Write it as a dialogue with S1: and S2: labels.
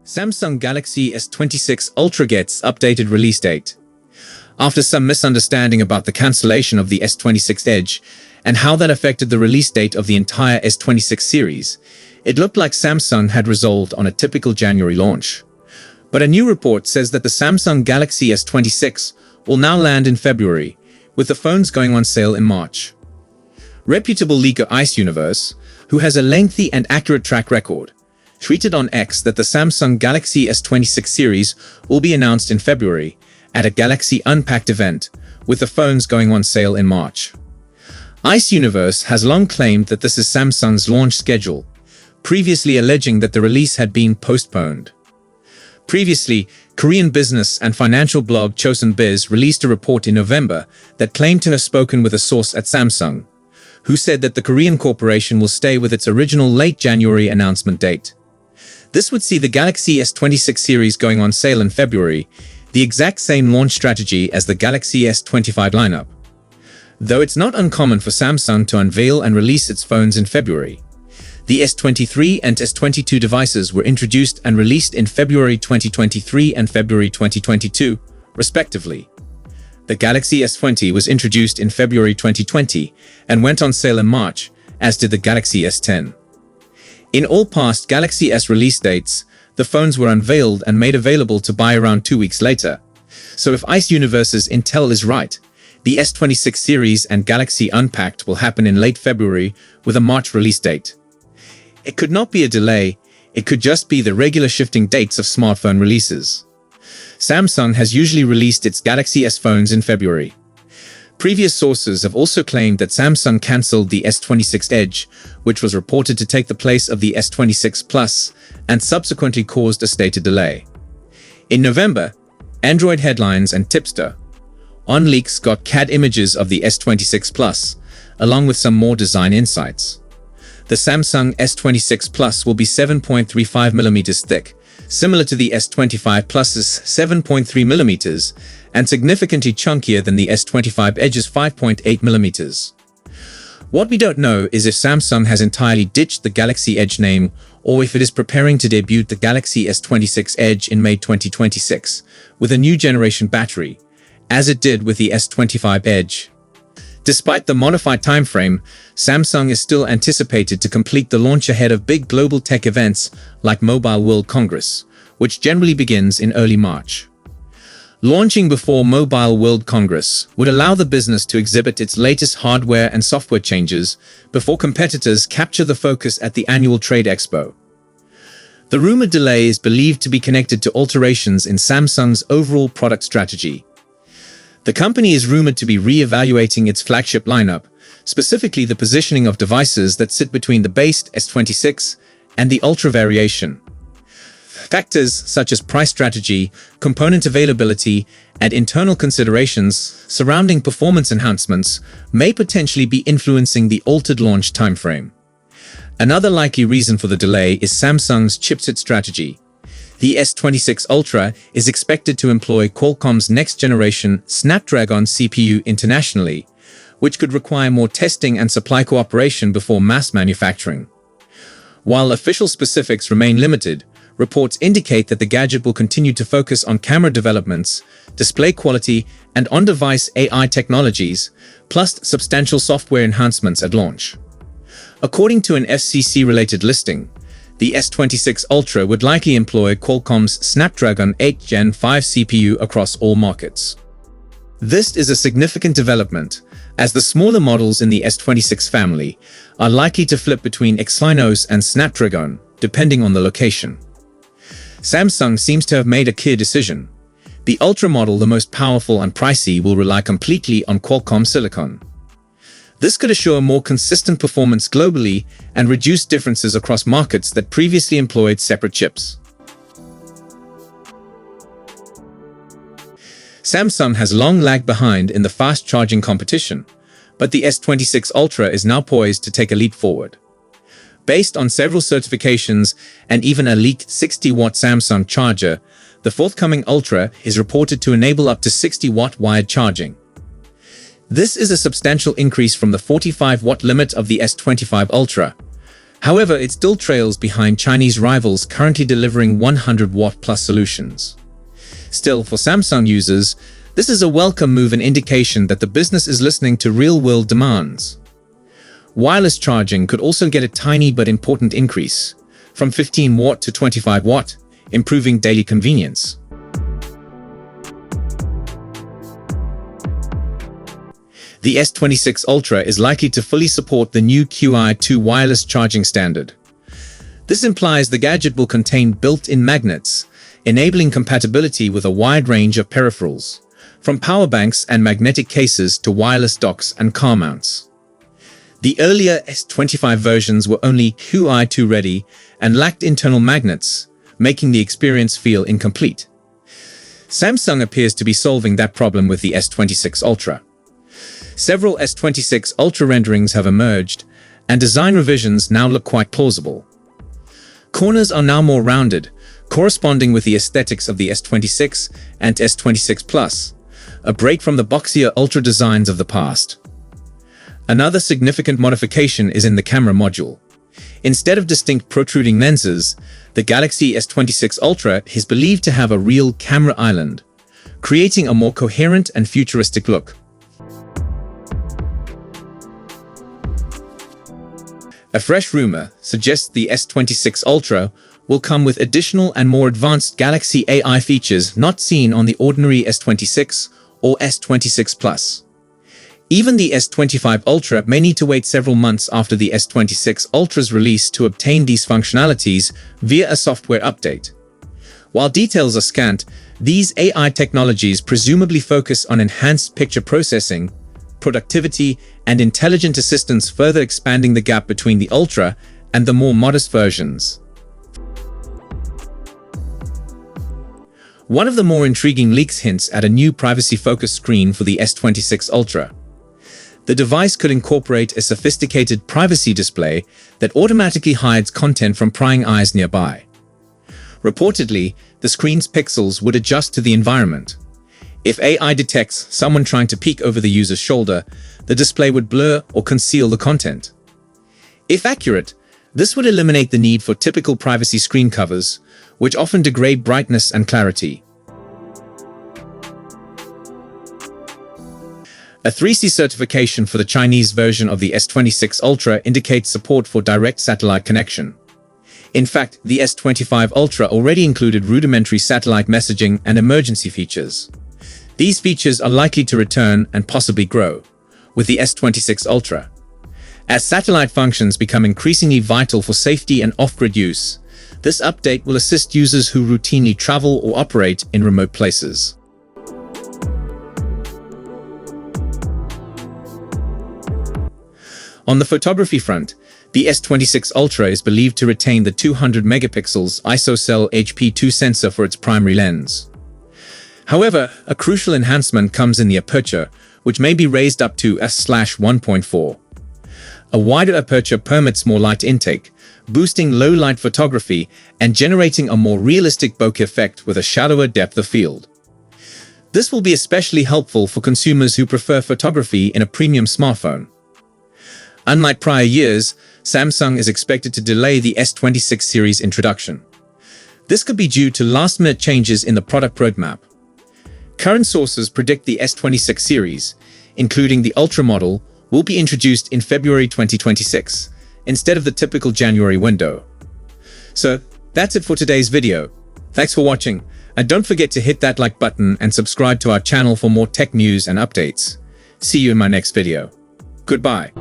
S1: Samsung Galaxy S26 Ultra gets updated release date. After some misunderstanding about the cancellation of the S26 Edge and how that affected the release date of the entire S26 series, it looked like Samsung had resolved on a typical January launch. But a new report says that the Samsung Galaxy S26 will now land in February, with the phones going on sale in March. Reputable leaker Ice Universe, who has a lengthy and accurate track record, tweeted on X that the Samsung Galaxy S26 series will be announced in February at a Galaxy Unpacked event, with the phones going on sale in March. Ice Universe has long claimed that this is Samsung's launch schedule, previously alleging that the release had been postponed. Previously, Korean business and financial blog Chosun Biz released a report in November that claimed to have spoken with a source at Samsung, who said that the Korean corporation will stay with its original late January announcement date. This would see the Galaxy S26 series going on sale in February, the exact same launch strategy as the Galaxy S25 lineup. Though it's not uncommon for Samsung to unveil and release its phones in February. The S23 and S22 devices were introduced and released in February 2023 and February 2022, respectively. The Galaxy S20 was introduced in February 2020 and went on sale in March, as did the Galaxy S10. In all past Galaxy S release dates, the phones were unveiled and made available to buy around 2 weeks later. So if Ice Universe's intel is right, the S26 series and Galaxy Unpacked will happen in late February with a March release date. It could not be a delay, it could just be the regular shifting dates of smartphone releases. Samsung has usually released its Galaxy S phones in February. Previous sources have also claimed that Samsung cancelled the S26 Edge, which was reported to take the place of the S26 Plus, and subsequently caused a stated delay. In November, Android Headlines and Tipster on Leaks got CAD images of the S26 Plus, along with some more design insights. The Samsung S26 Plus will be 7.35mm thick, similar to the S25 Plus's 7.3mm, and significantly chunkier than the S25 Edge's 5.8mm. What we don't know is if Samsung has entirely ditched the Galaxy Edge name, or if it is preparing to debut the Galaxy S26 Edge in May 2026, with a new generation battery, as it did with the S25 Edge. Despite the modified timeframe, Samsung is still anticipated to complete the launch ahead of big global tech events like Mobile World Congress, which generally begins in early March. Launching before Mobile World Congress would allow the business to exhibit its latest hardware and software changes before competitors capture the focus at the annual trade expo. The rumored delay is believed to be connected to alterations in Samsung's overall product strategy. The company is rumored to be re-evaluating its flagship lineup, specifically the positioning of devices that sit between the base S26 and the Ultra variation. Factors such as price strategy, component availability, and internal considerations surrounding performance enhancements may potentially be influencing the altered launch timeframe. Another likely reason for the delay is Samsung's chipset strategy. The S26 Ultra is expected to employ Qualcomm's next-generation Snapdragon CPU internationally, which could require more testing and supply cooperation before mass manufacturing. While official specifics remain limited, reports indicate that the gadget will continue to focus on camera developments, display quality, and on-device AI technologies, plus substantial software enhancements at launch. According to an FCC-related listing, the S26 Ultra would likely employ Qualcomm's Snapdragon 8 Gen 5 CPU across all markets. This is a significant development, as the smaller models in the S26 family are likely to flip between Exynos and Snapdragon, depending on the location. Samsung seems to have made a clear decision. The Ultra model, the most powerful and pricey, will rely completely on Qualcomm silicon. This could assure more consistent performance globally and reduce differences across markets that previously employed separate chips. Samsung has long lagged behind in the fast-charging competition, but the S26 Ultra is now poised to take a leap forward. Based on several certifications and even a leaked 60-watt Samsung charger, the forthcoming Ultra is reported to enable up to 60-watt wired charging. This is a substantial increase from the 45-watt limit of the S25 Ultra. However, it still trails behind Chinese rivals currently delivering 100-watt-plus solutions. Still, for Samsung users, this is a welcome move and indication that the business is listening to real-world demands. Wireless charging could also get a tiny but important increase, from 15 watt to 25 watt, improving daily convenience. The S26 Ultra is likely to fully support the new Qi2 wireless charging standard. This implies the gadget will contain built-in magnets, enabling compatibility with a wide range of peripherals, from power banks and magnetic cases to wireless docks and car mounts. The earlier S25 versions were only Qi2 ready and lacked internal magnets, making the experience feel incomplete. Samsung appears to be solving that problem with the S26 Ultra. Several S26 Ultra renderings have emerged, and design revisions now look quite plausible. Corners are now more rounded, corresponding with the aesthetics of the S26 and S26 Plus, a break from the boxier Ultra designs of the past. Another significant modification is in the camera module. Instead of distinct protruding lenses, the Galaxy S26 Ultra is believed to have a real camera island, creating a more coherent and futuristic look. A fresh rumor suggests the S26 Ultra will come with additional and more advanced Galaxy AI features not seen on the ordinary S26 or S26 Plus. Even the S25 Ultra may need to wait several months after the S26 Ultra's release to obtain these functionalities via a software update. While details are scant, these AI technologies presumably focus on enhanced picture processing, productivity, and intelligent assistance, further expanding the gap between the Ultra and the more modest versions. One of the more intriguing leaks hints at a new privacy-focused screen for the S26 Ultra. The device could incorporate a sophisticated privacy display that automatically hides content from prying eyes nearby. Reportedly, the screen's pixels would adjust to the environment. If AI detects someone trying to peek over the user's shoulder, the display would blur or conceal the content. If accurate, this would eliminate the need for typical privacy screen covers, which often degrade brightness and clarity. A 3C certification for the Chinese version of the S26 Ultra indicates support for direct satellite connection. In fact, the S25 Ultra already included rudimentary satellite messaging and emergency features. These features are likely to return and possibly grow with the S26 Ultra. As satellite functions become increasingly vital for safety and off-grid use, this update will assist users who routinely travel or operate in remote places. On the photography front, the S26 Ultra is believed to retain the 200 megapixels ISOCELL HP2 sensor for its primary lens. However, a crucial enhancement comes in the aperture, which may be raised up to f/1.4. A wider aperture permits more light intake, boosting low-light photography and generating a more realistic bokeh effect with a shallower depth of field. This will be especially helpful for consumers who prefer photography in a premium smartphone. Unlike prior years, Samsung is expected to delay the S26 series introduction. This could be due to last-minute changes in the product roadmap. Current sources predict the S26 series, including the Ultra model, will be introduced in February 2026, instead of the typical January window. So, that's it for today's video. Thanks for watching, and don't forget to hit that like button and subscribe to our channel for more tech news and updates. See you in my next video. Goodbye.